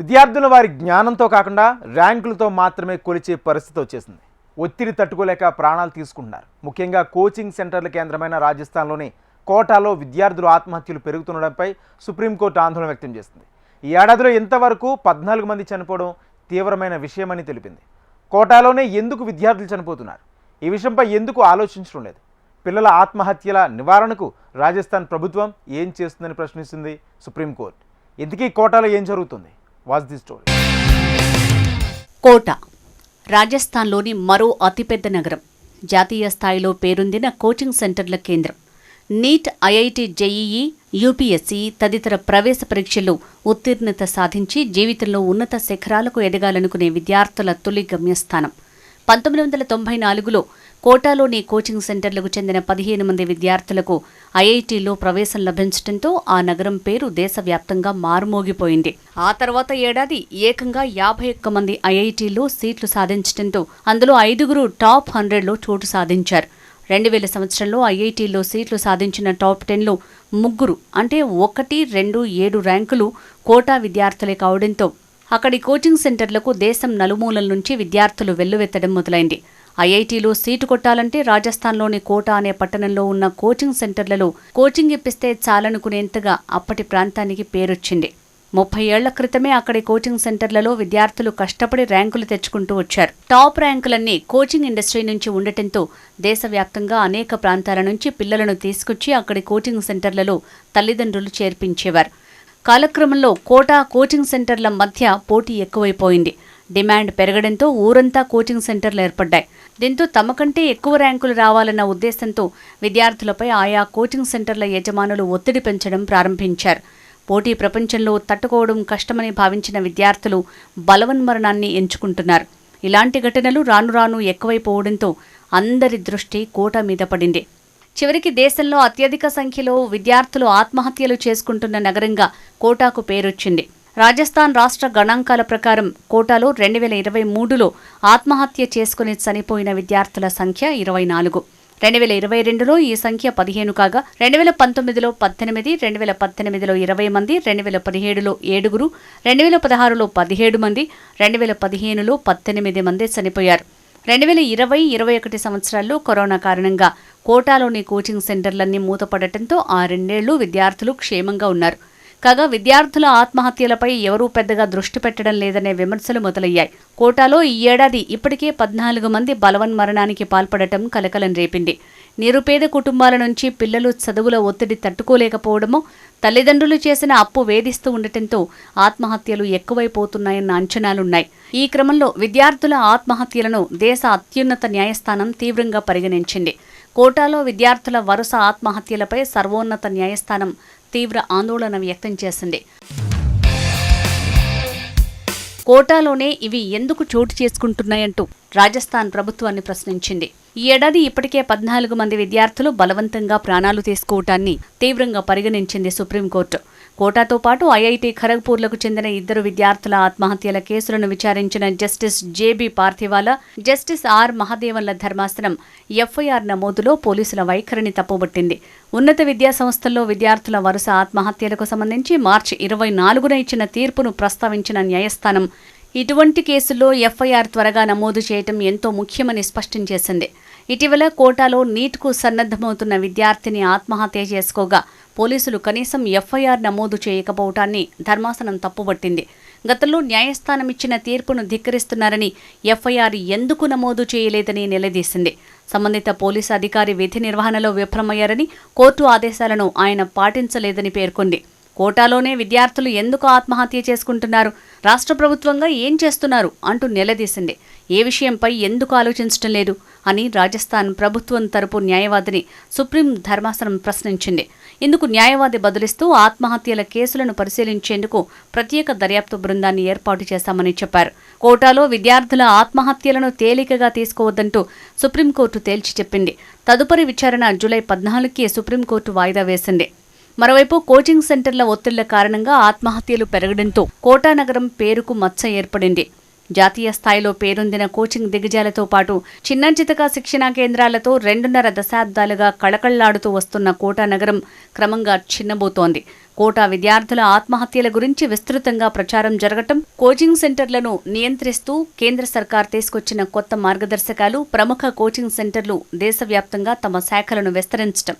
విద్యార్థుల వారి జ్ఞానంతో కాకుండా ర్యాంకులతో మాత్రమే కొలిచే పరిస్థితి వచ్చేసింది. ఒత్తిడి తట్టుకోలేక ప్రాణాలు తీసుకుంటున్నారు. ముఖ్యంగా కోచింగ్ సెంటర్ల కేంద్రమైన రాజస్థాన్లోని కోటాలో విద్యార్థుల ఆత్మహత్యలు పెరుగుతుండడంపై సుప్రీంకోర్టు ఆందోళన వ్యక్తం చేసింది. ఈ ఏడాదిలో ఇంతవరకు 14 మంది చనిపోవడం తీవ్రమైన విషయమని తెలిపింది. కోటాలోనే ఎందుకు విద్యార్థులు చనిపోతున్నారు? ఈ విషయంపై ఎందుకు ఆలోచించడం లేదు? పిల్లల ఆత్మహత్యల నివారణకు రాజస్థాన్ ప్రభుత్వం ఏం చేస్తుందని ప్రశ్నిస్తుంది సుప్రీంకోర్టు. ఇంతకీ కోటాలో ఏం జరుగుతుంది? Watch the story. కోటా రాజస్థాన్లోని మరో అతిపెద్ద నగరం. జాతీయ స్థాయిలో పేరొందిన కోచింగ్ సెంటర్ల కేంద్రం. నీట్, ఐఐటి, జేఈఈ, యూపీఎస్సీ తదితర ప్రవేశ పరీక్షల్లో ఉత్తీర్ణత సాధించి జీవితంలో ఉన్నత శిఖరాలకు ఎదగాలనుకునే విద్యార్థుల తొలి గమ్యస్థానం. 1994లో కోటాలోని కోచింగ్ సెంటర్లకు చెందిన 15 మంది విద్యార్థులకు ఐఐటీలో ప్రవేశం లభించడంతో ఆ నగరం పేరు దేశవ్యాప్తంగా మారుమోగిపోయింది. ఆ తర్వాత ఏడాది ఏకంగా 51 మంది ఐఐటీలో సీట్లు సాధించడంతో అందులో 5 టాప్ 100లో చోటు సాధించారు. 2000 సంవత్సరంలో ఐఐటీలో సీట్లు సాధించిన టాప్ 10లో 3 అంటే 1, 2, 7 ర్యాంకులు కోటా విద్యార్థులే కావడంతో అక్కడి కోచింగ్ సెంటర్లకు దేశం నలుమూలల నుంచి విద్యార్థులు వెల్లువెత్తడం మొదలైంది. ఐఐటీలో సీటు కొట్టాలంటే రాజస్థాన్లోని కోటా అనే పట్టణంలో ఉన్న కోచింగ్ సెంటర్లలో కోచింగ్ ఇప్పిస్తే చాలనుకునేంతగా అప్పటి ప్రాంతానికి పేరొచ్చింది. 30 ఏళ్ల క్రితమే అక్కడి కోచింగ్ సెంటర్లలో విద్యార్థులు కష్టపడి ర్యాంకులు తెచ్చుకుంటూ వచ్చారు. టాప్ ర్యాంకులన్నీ కోచింగ్ ఇండస్ట్రీ నుంచి ఉండటంతో దేశవ్యాప్తంగా అనేక ప్రాంతాల నుంచి పిల్లలను తీసుకొచ్చి అక్కడి కోచింగ్ సెంటర్లలో తల్లిదండ్రులు చేర్పించేవారు. కాలక్రమంలో కోటా కోచింగ్ సెంటర్ల మధ్య పోటీ ఎక్కువైపోయింది. డిమాండ్ పెరగడంతో ఊరంతా కోచింగ్ సెంటర్లు ఏర్పడ్డాయి. దీంతో తమకంటే ఎక్కువ ర్యాంకులు రావాలన్న ఉద్దేశంతో విద్యార్థులపై ఆయా కోచింగ్ సెంటర్ల యజమానులు ఒత్తిడి పెంచడం ప్రారంభించారు. పోటీ ప్రపంచంలో తట్టుకోవడం కష్టమని భావించిన విద్యార్థులు బలవన్మరణాన్ని ఎంచుకుంటున్నారు. ఇలాంటి ఘటనలు రాను రాను ఎక్కువైపోవడంతో అందరి దృష్టి కోటా మీద పడింది. చివరికి దేశంలో అత్యధిక సంఖ్యలో విద్యార్థులు ఆత్మహత్యలు చేసుకుంటున్న నగరంగా కోటాకు పేరొచ్చింది. రాజస్థాన్ రాష్ట్ర గణాంకాల ప్రకారం కోటాలో 2023లో ఆత్మహత్య చేసుకుని చనిపోయిన విద్యార్థుల సంఖ్య 24. 2022లో ఈ సంఖ్య 15 కాగా 2019లో 18, 2018లో 20 మంది, 2017లో 7, 2016లో 17 మంది, 2015లో 18 మంది చనిపోయారు. 2020-21 సంవత్సరాల్లో కరోనా కారణంగా కోటాలోని కోచింగ్ సెంటర్లన్నీ మూతపడటంతో ఆ 2 ఏళ్లు విద్యార్థులు క్షేమంగా ఉన్నారు. కాగా విద్యార్థుల ఆత్మహత్యలపై ఎవరూ పెద్దగా దృష్టి పెట్టడం లేదనే విమర్శలు మొదలయ్యాయి. కోటాలో ఈ ఏడాది ఇప్పటికే 14 మంది బలవన్మరణానికి పాల్పడటం కలకలం రేపింది. నిరుపేద కుటుంబాల నుంచి పిల్లలు చదువుల ఒత్తిడి తట్టుకోలేకపోవడమో, తల్లిదండ్రులు చేసిన అప్పు వేధిస్తూ ఉండటంతో ఆత్మహత్యలు ఎక్కువైపోతున్నాయన్న అంచనాలున్నాయి. ఈ క్రమంలో విద్యార్థుల ఆత్మహత్యలను దేశ అత్యున్నత న్యాయస్థానం తీవ్రంగా పరిగణించింది. కోటాలో విద్యార్థుల వరుస ఆత్మహత్యలపై సర్వోన్నత న్యాయస్థానం తీవ్ర ఆందోళన వ్యక్తం చేసింది. కోటాలోనే ఇవి ఎందుకు చోటు చేసుకుంటున్నాయంటూ రాజస్థాన్ ప్రభుత్వాన్ని ప్రశ్నించింది. ఈ ఏడాది ఇప్పటికే 14 మంది విద్యార్థులు బలవంతంగా ప్రాణాలు తీసుకోవటాన్ని తీవ్రంగా పరిగణించింది సుప్రీంకోర్టు. కోటాతో పాటు ఐఐటి ఖరగ్పూర్లకు చెందిన 2 విద్యార్థుల ఆత్మహత్యల కేసులను విచారించిన justice J B Pardiwala, justice R మహదేవన్ల ధర్మాసనం ఎఫ్ఐఆర్ నమోదులో పోలీసుల వైఖరిని తప్పుబట్టింది. ఉన్నత విద్యా సంస్థల్లో విద్యార్థుల వరుస ఆత్మహత్యలకు సంబంధించి మార్చి 24న ఇచ్చిన తీర్పును ప్రస్తావించిన న్యాయస్థానం ఇటువంటి కేసుల్లో ఎఫ్ఐఆర్ త్వరగా నమోదు చేయటం ఎంతో ముఖ్యమని స్పష్టం చేసింది. ఇటీవల కోటాలో నీట్కు సన్నద్ధమవుతున్న విద్యార్థిని ఆత్మహత్య చేసుకోగా పోలీసులు కనీసం ఎఫ్ఐఆర్ నమోదు చేయకపోవటాన్ని ధర్మాసనం తప్పుబట్టింది. గతంలో న్యాయస్థానం ఇచ్చిన తీర్పును ధిక్కరిస్తున్నారని, ఎఫ్ఐఆర్ ఎందుకు నమోదు చేయలేదని నిలదీసింది. సంబంధిత పోలీసు అధికారి విధి నిర్వహణలో విఫలమయ్యారని, కోర్టు ఆదేశాలను ఆయన పాటించలేదని పేర్కొంది. కోటాలోనే విద్యార్థులు ఎందుకు ఆత్మహత్య చేసుకుంటున్నారు, రాష్ట్ర ప్రభుత్వంగా ఏం చేస్తున్నారు అంటూ నిలదీసింది. ఏ విషయంపై ఎందుకు ఆలోచించడం లేదు అని రాజస్థాన్ ప్రభుత్వం తరపు న్యాయవాదిని సుప్రీం ధర్మాసనం ప్రశ్నించింది. ఇందుకు న్యాయవాది బదులిస్తూ ఆత్మహత్యల కేసులను పరిశీలించేందుకు ప్రత్యేక దర్యాప్తు బృందాన్ని ఏర్పాటు చేశామని చెప్పారు. కోటాలో విద్యార్థుల ఆత్మహత్యలను తేలికగా తీసుకోవద్దంటూ సుప్రీంకోర్టు తేల్చి చెప్పింది. తదుపరి విచారణ జూలై 14కి సుప్రీంకోర్టు వాయిదా వేసింది. మరోవైపు కోచింగ్ సెంటర్ల ఒత్తిళ్ల కారణంగా ఆత్మహత్యలు పెరగడంతో కోటా నగరం పేరుకు మచ్చ ఏర్పడింది. జాతీయ స్థాయిలో పేరొందిన కోచింగ్ దిగ్గజాలతో పాటు చిన్నచితక శిక్షణా కేంద్రాలతో 2.5 దశాబ్దాలుగా కళకళ్లాడుతూ వస్తున్న కోటా నగరం క్రమంగా చిన్నబోతోంది. కోటా విద్యార్థుల ఆత్మహత్యల గురించి విస్తృతంగా ప్రచారం జరగటం, కోచింగ్ సెంటర్లను నియంత్రిస్తూ కేంద్ర సర్కార్ తీసుకొచ్చిన కొత్త మార్గదర్శకాలు, ప్రముఖ కోచింగ్ సెంటర్లు దేశవ్యాప్తంగా తమ శాఖలను విస్తరించటం,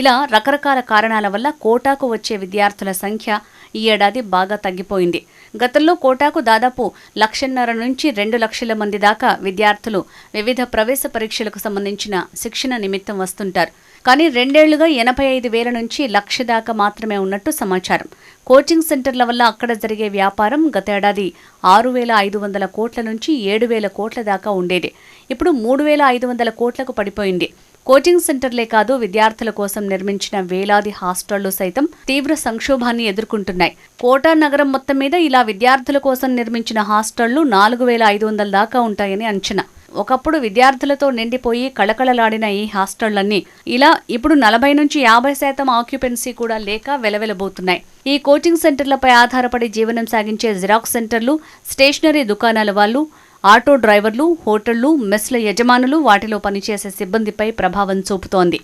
ఇలా రకరకాల కారణాల వల్ల కోటాకు వచ్చే విద్యార్థుల సంఖ్య ఈ ఏడాది బాగా తగ్గిపోయింది. గతంలో కోటాకు దాదాపు 1,50,000 నుంచి 2 లక్షల మంది దాకా విద్యార్థులు వివిధ ప్రవేశ పరీక్షలకు సంబంధించిన శిక్షణ నిమిత్తం వస్తుంటారు. కానీ 2 ఏళ్లుగా 85,000 నుంచి 1,00,000 దాకా మాత్రమే ఉన్నట్టు సమాచారం. కోచింగ్ సెంటర్ల వల్ల అక్కడ జరిగే వ్యాపారం గతేడాది 6,500 కోట్ల నుంచి 7,000 కోట్ల దాకా ఉండేది. ఇప్పుడు 3,500 కోట్లకు పడిపోయింది. కోచింగ్ సెంటర్లే కాదు, విద్యార్థుల కోసం నిర్మించిన వేలాది హాస్టళ్లు సైతం తీవ్ర సంక్షోభాన్ని ఎదుర్కొంటున్నాయి. కోటా నగరం మొత్తం మీద ఇలా విద్యార్థుల కోసం నిర్మించిన హాస్టళ్లు 4,500 దాకా ఉంటాయని అంచనా. ఒకప్పుడు విద్యార్థులతో నిండిపోయి కళకళలాడిన ఈ హాస్టళ్లన్నీ ఇలా ఇప్పుడు 40 నుంచి 50% ఆక్యుపెన్సీ కూడా లేక వెలవెలబోతున్నాయి. ఈ కోచింగ్ సెంటర్లపై ఆధారపడి జీవనం సాగించే జిరాక్స్ సెంటర్లు, స్టేషనరీ దుకాణాల వాళ్ళు, ఆటో డ్రైవర్లు, హోటళ్లు, మెస్ల యజమానులు, వాటిలో పనిచేసే సిబ్బందిపై ప్రభావం చూపుతోంది.